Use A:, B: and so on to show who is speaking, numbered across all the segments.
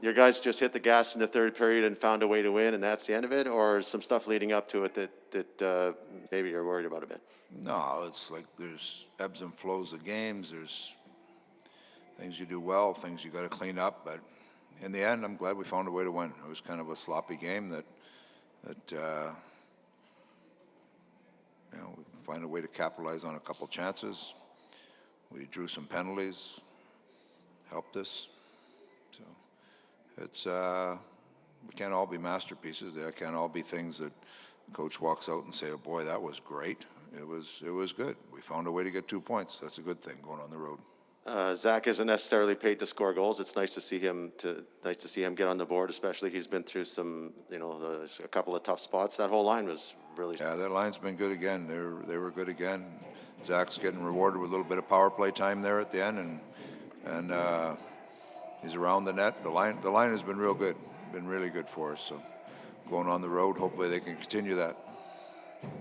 A: your guys just hit the gas in the third period and found a way to win, and that's the end of it, or some stuff leading up to it that maybe you're worried about a bit?
B: No, it's like there's ebbs and flows of games. There's things you do well, things you got to clean up. But in the end, I'm glad we found a way to win. It was kind of a sloppy game that we find a way to capitalize on a couple chances. We drew some penalties, helped us. So it's we can't all be masterpieces. They can't all be things that the coach walks out and say, "Oh boy, that was great." It was good. We found a way to get 2 points. That's a good thing going on the road.
A: Zach isn't necessarily paid to score goals. It's nice to see him get on the board, especially he's been through some, a couple of tough spots. That whole line was really.
B: Yeah, that line's been good again. They were good again. Zach's getting rewarded with a little bit of power play time there at the end, and he's around the net. The line has been real good, been really good for us. So going on the road, hopefully they can continue that.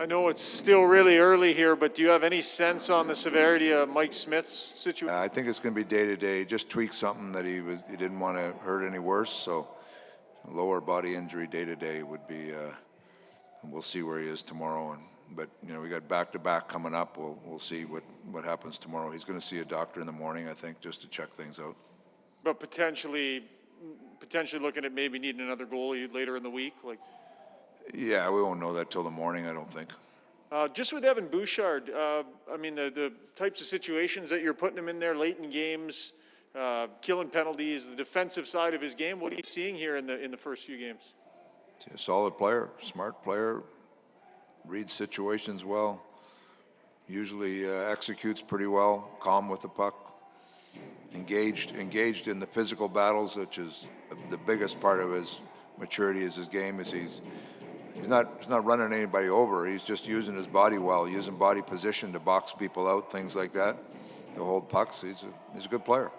C: I know it's still really early here, but do you have any sense on the severity of Mike Smith's situation?
B: I think it's going to be day to day. Just tweak something that he didn't want to hurt any worse. So lower body injury day to day would be. And we'll see where he is tomorrow. But we got back to back coming up. We'll see what happens tomorrow. He's going to see a doctor in the morning, I think, just to check things out.
C: But potentially looking at maybe needing another goalie later in the week, like.
B: Yeah, we won't know that till the morning, I don't think.
C: Just with Evan Bouchard, the types of situations that you're putting him in there late in games, killing penalties, the defensive side of his game. What are you seeing here in the first few games?
B: He's a solid player, smart player, reads situations well, usually executes pretty well, calm with the puck, engaged in the physical battles, which is the biggest part of his maturity is his game. He's not running anybody over. He's just using his body well, using body position to box people out, things like that, to hold pucks. He's a good player.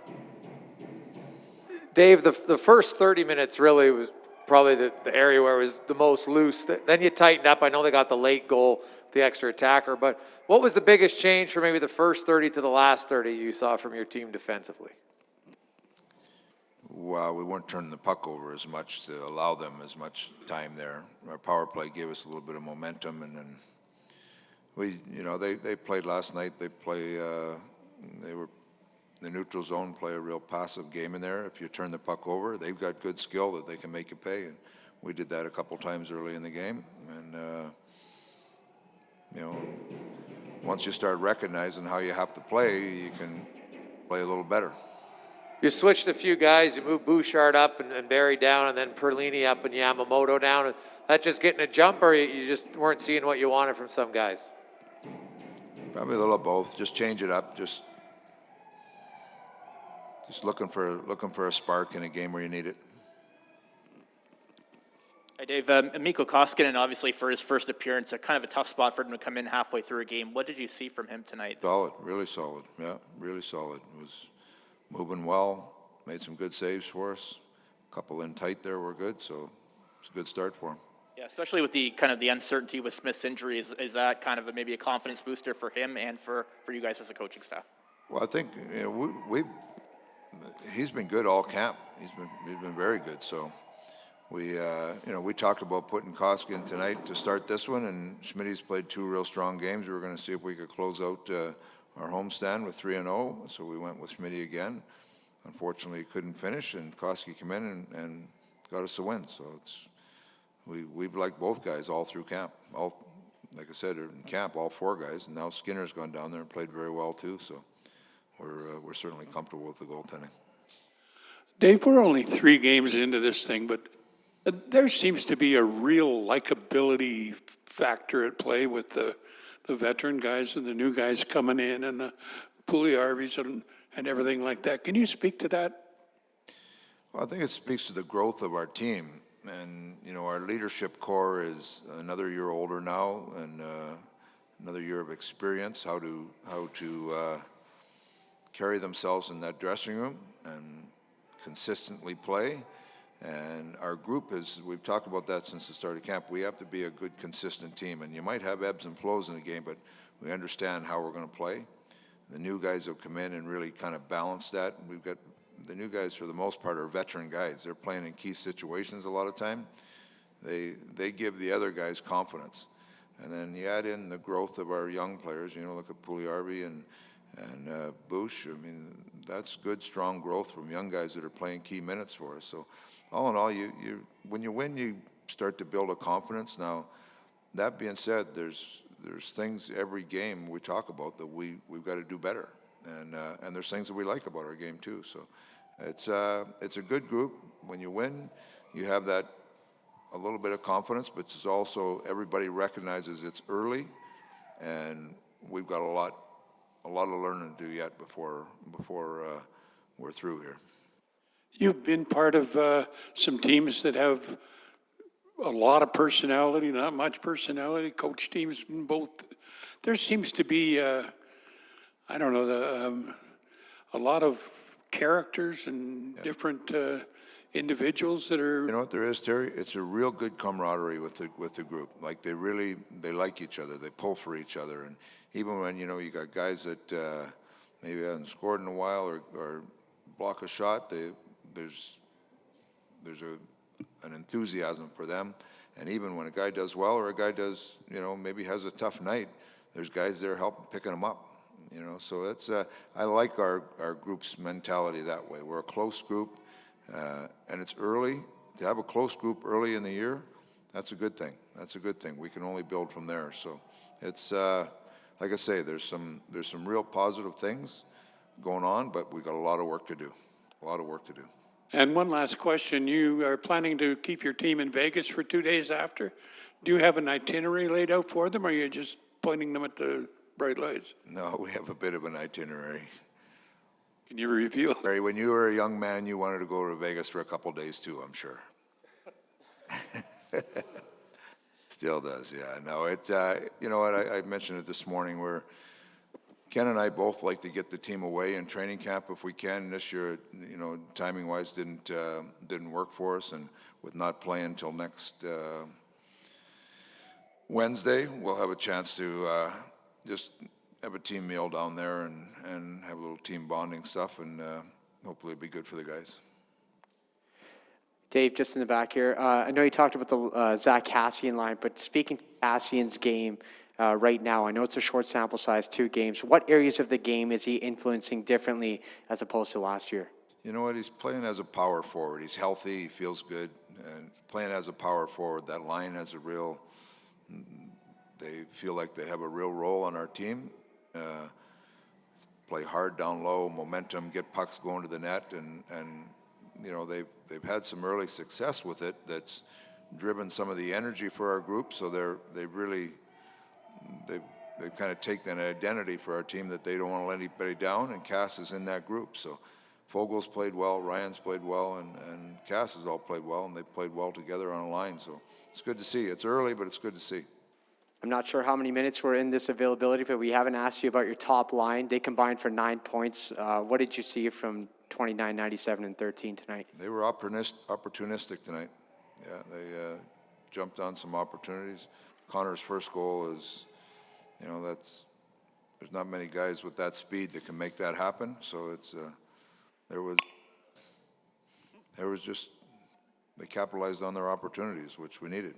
D: Dave, the first 30 minutes really was probably the area where it was the most loose. Then you tightened up. I know they got the late goal, the extra attacker, but what was the biggest change from maybe the first 30 to the last 30 you saw from your team defensively?
B: Well, we weren't turning the puck over as much to allow them as much time there. Our power play gave us a little bit of momentum, and then they played last night. They were the neutral zone, play a real passive game in there. If you turn the puck over, they've got good skill that they can make you pay, and we did that a couple times early in the game. And once you start recognizing how you have to play, you can play a little better.
D: You switched a few guys. You moved Bouchard up and Barry down, and then Perlini up and Yamamoto down. That just getting a jump, or you just weren't seeing what you wanted from some guys?
B: Probably a little of both. Just change it up. Just looking for a spark in a game where you need it.
E: Hi, Dave. Mikko Koskinen, obviously, for his first appearance, kind of a tough spot for him to come in halfway through a game. What did you see from him tonight?
B: Solid, really solid. Yeah, really solid. It was moving well, made some good saves for us. A couple in tight there were good, so it's a good start for him.
E: Yeah, especially with the kind of the uncertainty with Smith's injury, is that kind of maybe a confidence booster for him and for you guys as a coaching staff?
B: Well, I think he's been good all camp. He's been very good. So we talked about putting Koskinen tonight to start this one, and Schmidt's played 2 real strong games. We were going to see if we could close out our homestand with 3-0, so we went with Schmidt again. Unfortunately, he couldn't finish, and Koski came in and got us a win. So we've liked both guys all through camp. Like I said, in camp, all 4 guys, and now Skinner's gone down there and played very well too. So we're certainly comfortable with the goaltending.
F: Dave, we're only 3 games into this thing, but there seems to be a real likability factor at play with the veteran guys and the new guys coming in, and the Puljujärvis and everything like that. Can you speak to that?
B: Well, I think it speaks to the growth of our team. And, our leadership core is another year older now, and another year of experience, how to carry themselves in that dressing room and consistently play. And our group we've talked about that since the start of camp. We have to be a good, consistent team. And you might have ebbs and flows in a game, but we understand how we're going to play. The new guys have come in and really kind of balance that. We've got the new guys for the most part are veteran guys. They're playing in key situations a lot of time. They give the other guys confidence. And then you add in the growth of our young players, look at Puliarvi and Bouchard. I mean, that's good, strong growth from young guys that are playing key minutes for us. So all in all, when you win, you start to build a confidence. Now, that being said, there's things every game we talk about that we've got to do better. And there's things that we like about our game too. So it's a good group. When you win, you have that a little bit of confidence, but it's also everybody recognizes it's early, and we've got a lot of learning to do yet before we're through here.
F: You've been part of some teams that have a lot of personality, not much personality, coach teams in both. There seems to be, a lot of characters and different individuals that are.
B: You know what there is, Terry? It's a real good camaraderie with the group. Like they like each other. They pull for each other. And even when, you got guys that maybe haven't scored in a while or block a shot, there's an enthusiasm for them. And even when a guy does well or a guy does, maybe has a tough night, there's guys there helping picking him up. So it's I like our group's mentality that way. We're a close group, and it's early. To have a close group early in the year, that's a good thing. That's a good thing. We can only build from there. So it's like I say, there's some real positive things going on, but we've got a lot of work to do. A lot of work to do.
F: And one last question. You are planning to keep your team in Vegas for 2 days after. Do you have an itinerary laid out for them, or are you just pointing them at the bright lights?
B: No, we have a bit of an itinerary.
F: Can you reveal?
B: Barry, when you were a young man, you wanted to go to Vegas for a couple days too, I'm sure. Still does, yeah. No, it's, you know what, I mentioned it this morning where Ken and I both like to get the team away in training camp if we can. This year, timing-wise didn't work for us, and with not playing until next Wednesday, we'll have a chance to just have a team meal down there and have a little team bonding stuff, and hopefully it'll be good for the guys.
G: Dave, just in the back here, I know you talked about the Zach Kassian line, but speaking to Kassian's game right now, I know it's a short sample size, 2 games. What areas of the game is he influencing differently as opposed to last year?
B: You know what, he's playing as a power forward. He's healthy, he feels good, and playing as a power forward, that line has they feel like they have a real role on our team. Play hard down low, momentum, get pucks going to the net, and they've had some early success with it. That's driven some of the energy for our group. So they've kind of taken an identity for our team that they don't want to let anybody down, and Cass is in that group. So Fogel's played well, Ryan's played well, and Cass has all played well, and they've played well together on a line. So it's good to see. It's early, but it's good to see.
G: I'm not sure how many minutes were in this availability, but we haven't asked you about your top line. They combined for 9 points. What did you see from 29, 97, and 13 tonight?
B: They were opportunistic tonight. Yeah, they jumped on some opportunities. Connor's first goal is, there's not many guys with that speed that can make that happen. So it's there was just they capitalized on their opportunities, which we needed.